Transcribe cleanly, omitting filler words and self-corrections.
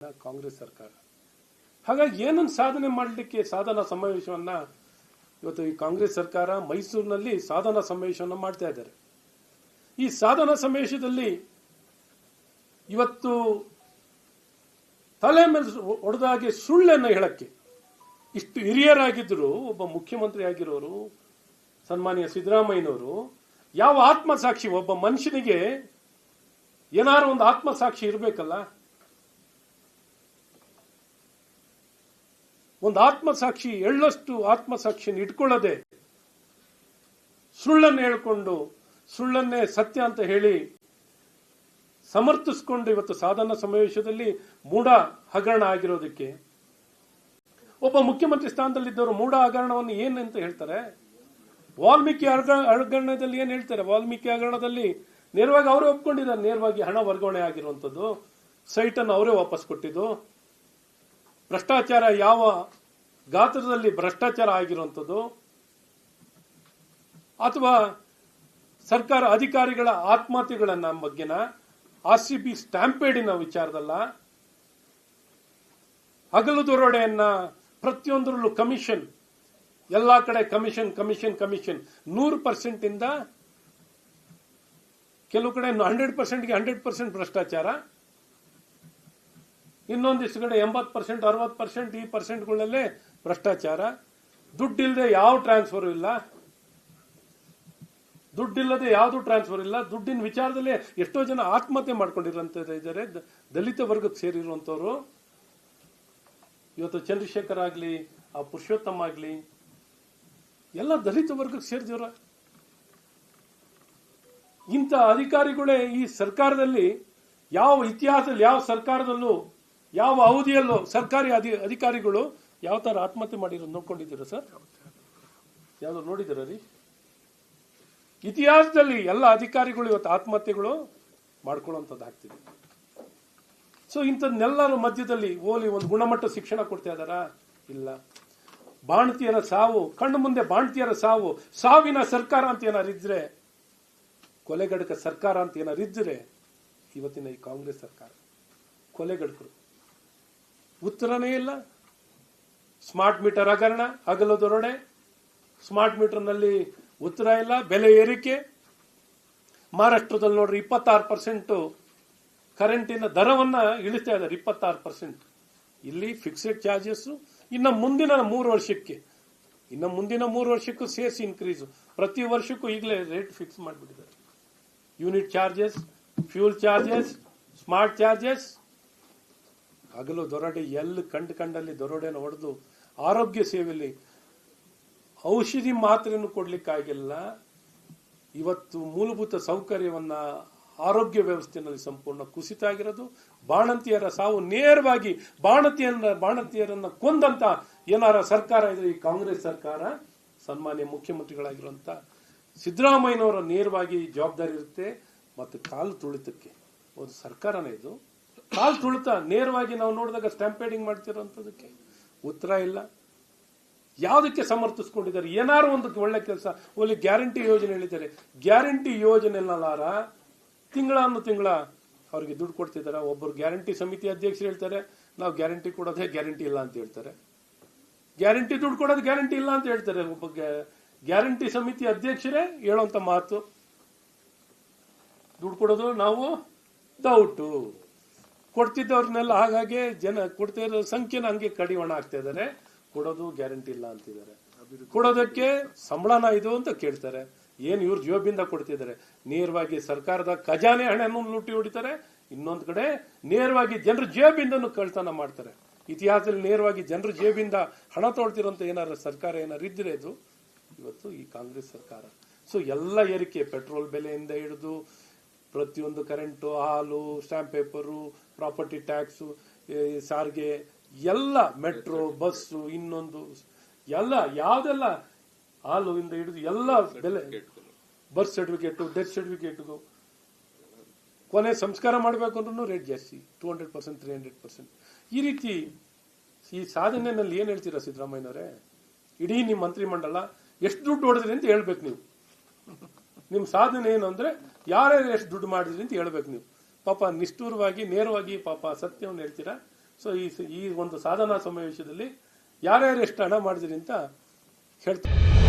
ಕಾಂಗ್ರೆಸ್ ಸರ್ಕಾರ. ಹಾಗಾಗಿ ಏನೊಂದು ಸಾಧನೆ ಮಾಡಲಿಕ್ಕೆ ಸಾಧನಾ ಸಮಾವೇಶವನ್ನ ಇವತ್ತು ಈ ಕಾಂಗ್ರೆಸ್ ಸರ್ಕಾರ ಮೈಸೂರಿನಲ್ಲಿ ಸಾಧನಾ ಸಮಾವೇಶವನ್ನು ಮಾಡ್ತಾ ಇದ್ದಾರೆ. ಈ ಸಾಧನಾ ಸಮಾವೇಶದಲ್ಲಿ ಇವತ್ತು ತಲೆ ಮೇಲೆ ಹೊಡೆದಾಗೆ ಸುಳ್ಳನ್ನು ಹೇಳಕ್ಕೆ ಇಷ್ಟು ಹಿರಿಯರಾಗಿದ್ದರು, ಒಬ್ಬ ಮುಖ್ಯಮಂತ್ರಿ ಆಗಿರೋರು ಸನ್ಮಾನ್ಯ ಸಿದ್ದರಾಮಯ್ಯನವರು ಯಾವ ಆತ್ಮಸಾಕ್ಷಿ, ಒಬ್ಬ ಮನುಷ್ಯನಿಗೆ ಏನಾರು ಒಂದು ಆತ್ಮಸಾಕ್ಷಿ ಇರಬೇಕಲ್ಲ. ಒಂದು ಆತ್ಮಸಾಕ್ಷಿ ಎಳ್ಳಷ್ಟು ಆತ್ಮಸಾಕ್ಷಿಯನ್ನು ಇಟ್ಕೊಳ್ಳದೆ ಸುಳ್ಳನ್ನು ಹೇಳ್ಕೊಂಡು ಸುಳ್ಳನ್ನೇ ಸತ್ಯ ಅಂತ ಹೇಳಿ ಸಮರ್ಥಿಸಿಕೊಂಡು ಇವತ್ತು ಸಾಧನಾ ಸಮಾವೇಶದಲ್ಲಿ ಮೂಢ ಹಗರಣ ಆಗಿರೋದಕ್ಕೆ ಒಬ್ಬ ಮುಖ್ಯಮಂತ್ರಿ ಸ್ಥಾನದಲ್ಲಿದ್ದವರು ಮೂಢ ಹಗರಣವನ್ನು ಏನಂತ ಹೇಳ್ತಾರೆ? ವಾಲ್ಮೀಕಿ ಹಗರಣದಲ್ಲಿ ಏನ್ ಹೇಳ್ತಾರೆ? ವಾಲ್ಮೀಕಿ ಹಗರಣದಲ್ಲಿ ನೇರವಾಗಿ ಅವರೇ ಒಪ್ಕೊಂಡಿದ್ದಾರೆ, ನೇರವಾಗಿ ಹಣ ವರ್ಗಾವಣೆ ಆಗಿರುವಂತದ್ದು, ಸೈಟ್ ಅನ್ನು ಅವರೇ ವಾಪಸ್ ಕೊಟ್ಟಿದ್ದು, ಭ್ರಷ್ಟಾಚಾರ ಯಾವ ಗಾತ್ರದಲ್ಲಿ ಭ್ರಷ್ಟಾಚಾರ ಆಗಿರುವಂತದ್ದು, ಅಥವಾ ಸರ್ಕಾರ ಅಧಿಕಾರಿಗಳ ಆತ್ಮಹತ್ಯೆಗಳನ್ನ ಬಗ್ಗೆನ, RCB ಸ್ಟ್ಯಾಂಪೇಡಿನ ವಿಚಾರದಲ್ಲ, ಹಗಲು ದರೋಡೆಯನ್ನ ಪ್ರತಿಯೊಂದರಲ್ಲೂ ಕಮಿಷನ್, ಎಲ್ಲಾ ಕಡೆ ಕಮಿಷನ್ ಕಮಿಷನ್ ಕಮಿಷನ್ 100% ಇಂದ ಕೆಲವು ಕಡೆ 100%ಗೆ 100% ಭ್ರಷ್ಟಾಚಾರ, ಇನ್ನೊಂದಿಷ್ಟು ಕಡೆ 80% 60% ಈ ಪರ್ಸೆಂಟ್ಗಳಲ್ಲೇ ಭ್ರಷ್ಟಾಚಾರ. ದುಡ್ಡಿಲ್ಲದೆ ಯಾವ ಟ್ರಾನ್ಸ್ಫರ್ ಇಲ್ಲ, ದುಡ್ಡಿಲ್ಲದೆ ಯಾವುದು ಟ್ರಾನ್ಸ್ಫರ್ ಇಲ್ಲ. ದುಡ್ಡಿನ ವಿಚಾರದಲ್ಲೇ ಎಷ್ಟೋ ಜನ ಆತ್ಮಹತ್ಯೆ ಮಾಡ್ಕೊಂಡಿರೋಂಥದ್ದು ಇದ್ದಾರೆ, ದಲಿತ ವರ್ಗಕ್ಕೆ ಸೇರಿರುವಂತವರು. ಇವತ್ತು ಚಂದ್ರಶೇಖರ್ ಆಗ್ಲಿ, ಆ ಪುರುಷೋತ್ತಮ ಆಗ್ಲಿ, ಎಲ್ಲ ದಲಿತ ವರ್ಗಕ್ಕೆ ಸೇರಿದವರ. ಇಂಥ ಅಧಿಕಾರಿಗಳೇ ಈ ಸರ್ಕಾರದಲ್ಲಿ ಯಾವ ಇತಿಹಾಸದಲ್ಲಿ ಯಾವ ಸರ್ಕಾರದಲ್ಲೂ ಯಾವ ಅವಧಿಯಲ್ಲೂ ಸರ್ಕಾರಿ ಅಧಿಕಾರಿಗಳು ಯಾವ ತರ ಆತ್ಮಹತ್ಯೆ ಮಾಡಿರೋದು ನೋಡ್ಕೊಂಡಿದ್ದೀರಾ ಸರ್? ಯಾವ್ದು ನೋಡಿದಿರ ರೀ? ಇತಿಹಾಸದಲ್ಲಿ ಎಲ್ಲ ಅಧಿಕಾರಿಗಳು ಇವತ್ತು ಆತ್ಮಹತ್ಯೆಗಳು ಮಾಡ್ಕೊಳ್ಳುವಂಥದ್ದು ಆಗ್ತಿದೆ. ಸೊ ಇಂಥದ್ನೆಲ್ಲರ ಮಧ್ಯದಲ್ಲಿ ಓಲಿ ಒಂದು ಗುಣಮಟ್ಟ ಶಿಕ್ಷಣ ಕೊಡ್ತಾ ಇದಾರಾ? ಇಲ್ಲ. ಬಾಣತಿಯರ ಸಾವು, ಕಣ್ಣು ಮುಂದೆ ಬಾಣತಿಯರ ಸಾವು, ಸಾವಿನ ಸರ್ಕಾರ ಅಂತ ಏನಾರಿದ್ರೆ, ಕೊಲೆಗಡಕ ಸರ್ಕಾರ ಅಂತ ಏನಾರಿದ್ರೆ ಇವತ್ತಿನ ಈ ಕಾಂಗ್ರೆಸ್ ಸರ್ಕಾರ ಕೊಲೆಗಡಕರು. ಉತ್ತರನೇ ಇಲ್ಲ. ಸ್ಮಾರ್ಟ್ ಮೀಟರ್ ಹಗರಣ, ಹಗಲು ದರೋಡೆ, ಸ್ಮಾರ್ಟ್ ಮೀಟರ್ ನಲ್ಲಿ ಉತ್ತರ ಇಲ್ಲ. ಬೆಲೆ ಏರಿಕೆ, ಮಹಾರಾಷ್ಟ್ರದಲ್ಲಿ ನೋಡ್ರಿ 26% ಕರೆಂಟಿನ ದರವನ್ನ ಇಳಿಸ್ತಾ ಇದ್ದಾರೆ, 26%. ಇಲ್ಲಿ ಫಿಕ್ಸೆಡ್ ಚಾರ್ಜಸ್ ಇನ್ನು ಮುಂದಿನ 3 ವರ್ಷಕ್ಕೆ, ಇನ್ನು ಮುಂದಿನ 3 ವರ್ಷಕ್ಕೂ ಸೇರಿಸಿ ಇನ್ಕ್ರೀಸ್, ಪ್ರತಿ ವರ್ಷಕ್ಕೂ ಈಗಲೇ ರೇಟ್ ಫಿಕ್ಸ್ ಮಾಡಿಬಿಟ್ಟಿದ್ದಾರೆ. Unit charges, fuel charges, smart charges. ಹಗಲು ದೊರಡೆ ಎಲ್ಲಿ ಕಂಡಲ್ಲಿ ದೊರಡೆಯನ್ನು ಹೊಡೆದು ಆರೋಗ್ಯ ಸೇವೆಯಲ್ಲಿ ಔಷಧಿ ಮಾತ್ರೆಯನ್ನು ಕೊಡ್ಲಿಕ್ಕಾಗಿಲ್ಲ. ಇವತ್ತು ಮೂಲಭೂತ ಸೌಕರ್ಯವನ್ನ ಆರೋಗ್ಯ ವ್ಯವಸ್ಥೆಯಲ್ಲಿ ಸಂಪೂರ್ಣ ಕುಸಿತ ಆಗಿರೋದು. ಬಾಣಂತಿಯರ ಸಾವು, ನೇರವಾಗಿ ಬಾಣಂತಿಯರನ್ನ ಕೊಂದಂತ ಏನಾರ ಸರ್ಕಾರ ಇದ್ರೆ ಈ ಕಾಂಗ್ರೆಸ್ ಸರ್ಕಾರ, ಸನ್ಮಾನ್ಯ ಮುಖ್ಯಮಂತ್ರಿಗಳಾಗಿರುವಂತ ಸಿದ್ದರಾಮಯ್ಯನವರ ನೇರವಾಗಿ ಜವಾಬ್ದಾರಿ ಇರುತ್ತೆ. ಮತ್ತು ಕಾಲು ತುಳಿತಕ್ಕೆ ಒಂದು ಸರ್ಕಾರನೇ ಇದು. ಕಾಲು ತುಳಿತ ನೇರವಾಗಿ ನಾವು ನೋಡಿದಾಗ ಸ್ಟ್ಯಾಂಪೇಡಿಂಗ್ ಮಾಡ್ತಿರೋಂಥದಕ್ಕೆ ಉತ್ತರ ಇಲ್ಲ. ಯಾವುದಕ್ಕೆ ಸಮರ್ಥಿಸ್ಕೊಂಡಿದ್ದಾರೆ? ಏನಾರು ಒಂದು ಒಳ್ಳೆ ಕೆಲಸ, ಒಳ್ಳೆ ಗ್ಯಾರಂಟಿ ಯೋಜನೆ ಹೇಳಿದ್ದಾರೆ. ಗ್ಯಾರಂಟಿ ಯೋಜನೆಲಾರ ತಿಂಗಳ ಅವ್ರಿಗೆ ದುಡ್ಡು ಕೊಡ್ತಿದ್ದಾರೆ. ಒಬ್ಬರು ಗ್ಯಾರಂಟಿ ಸಮಿತಿ ಅಧ್ಯಕ್ಷರು ಹೇಳ್ತಾರೆ ನಾವು ಗ್ಯಾರಂಟಿ ಕೊಡೋದೇ ಗ್ಯಾರಂಟಿ ಇಲ್ಲ ಅಂತ ಹೇಳ್ತಾರೆ. ಗ್ಯಾರಂಟಿ ದುಡ್ಡು ಕೊಡೋದು ಗ್ಯಾರಂಟಿ ಇಲ್ಲ ಅಂತ ಹೇಳ್ತಾರೆ. ಒಬ್ಬ ಗ್ಯಾರಂಟಿ ಸಮಿತಿ ಅಧ್ಯಕ್ಷರೇ ಹೇಳುವಂತ ಮಾತು, ದುಡ್ಡು ಕೊಡೋದು ನಾವು ಡೌಟು. ಕೊಡ್ತಿದ್ದವ್ರನ್ನೆಲ್ಲ ಹಾಗಾಗಿ ಜನ ಕೊಡ್ತಾ ಇರೋ ಸಂಖ್ಯೆನ ಹಂಗೆ ಕಡಿವಾಣ ಆಗ್ತಾ ಇದಾರೆ. ಕೊಡೋದು ಗ್ಯಾರಂಟಿ ಇಲ್ಲ ಅಂತಿದ್ದಾರೆ. ಕೊಡೋದಕ್ಕೆ ಸಂಬಳನ ಇದು ಅಂತ ಕೇಳ್ತಾರೆ. ಏನ್ ಇವ್ರ ಜೋಬಿಂದ ಕೊಡ್ತಿದ್ದಾರೆ? ನೇರವಾಗಿ ಸರ್ಕಾರದ ಖಜಾನೆ ಹಣವನ್ನು ಲೂಟಿ ಹೊಡಿತಾರೆ. ಇನ್ನೊಂದು ಕಡೆ ನೇರವಾಗಿ ಜನರ ಜೇಬಿಂದನು ಕಳ್ತನ ಮಾಡ್ತಾರೆ. ಇತಿಹಾಸದಲ್ಲಿ ನೇರವಾಗಿ ಜನರ ಜೇಬಿಂದ ಹಣ ತೊಳ್ತಿರೋಂತ ಏನಾರ ಸರ್ಕಾರ ಏನಾರು ಇದ್ರೆ ಅದು ಇವತ್ತು ಈ ಕಾಂಗ್ರೆಸ್ ಸರ್ಕಾರ. ಸೊ ಎಲ್ಲ ಏರಿಕೆ, ಪೆಟ್ರೋಲ್ ಬೆಲೆಯಿಂದ ಹಿಡಿದು ಪ್ರತಿಯೊಂದು ಕರೆಂಟು, ಹಾಲು, ಸ್ಟಾಂಪ್ ಪೇಪರು, ಪ್ರಾಪರ್ಟಿ ಟ್ಯಾಕ್ಸ್, ಸಾರಿಗೆ, ಎಲ್ಲ ಮೆಟ್ರೋ, ಬಸ್ಸು, ಇನ್ನೊಂದು ಎಲ್ಲ ಯಾವ್ದೆಲ್ಲ ಹಾಲು ಇಂದ ಹಿಡಿದು ಎಲ್ಲ ಬೆಲೆ, ಬರ್ತ್ ಸರ್ಟಿಫಿಕೇಟ್, ಡೆತ್ ಸರ್ಟಿಫಿಕೇಟ್, ಕೊನೆ ಸಂಸ್ಕಾರ ಮಾಡಬೇಕು ಅಂದ್ರೂ ರೇಟ್ ಜಾಸ್ತಿ, 200%, 300%. ಈ ರೀತಿ ಈ ಸಾಧನೆಯಲ್ಲಿ ಏನ್ ಹೇಳ್ತೀರಾ ಸಿದ್ದರಾಮಯ್ಯನವರೇ? ಇಡೀ ನಿಮ್ ಮಂತ್ರಿಮಂಡಲ ಎಷ್ಟು ದುಡ್ಡು ಹೊಡೆದ್ರಿ ಅಂತ ಹೇಳ್ಬೇಕು ನೀವು. ನಿಮ್ ಸಾಧನೆ ಏನು ಅಂದ್ರೆ ಯಾರ್ಯಾರು ಎಷ್ಟು ದುಡ್ಡು ಮಾಡಿದ್ರಿ ಅಂತ ಹೇಳ್ಬೇಕು ನೀವು. ಪಾಪ ನಿಷ್ಠೂರವಾಗಿ ನೇರವಾಗಿ ಪಾಪ ಸತ್ಯವನ್ನು ಹೇಳ್ತೀರಾ. ಸೊ ಈ ಒಂದು ಸಾಧನಾ ಸಮಾವೇಶದಲ್ಲಿ ಯಾರ್ಯಾರು ಎಷ್ಟು ಹಣ ಮಾಡಿದ್ರಿ ಅಂತ ಹೇಳ್ತಾರೆ.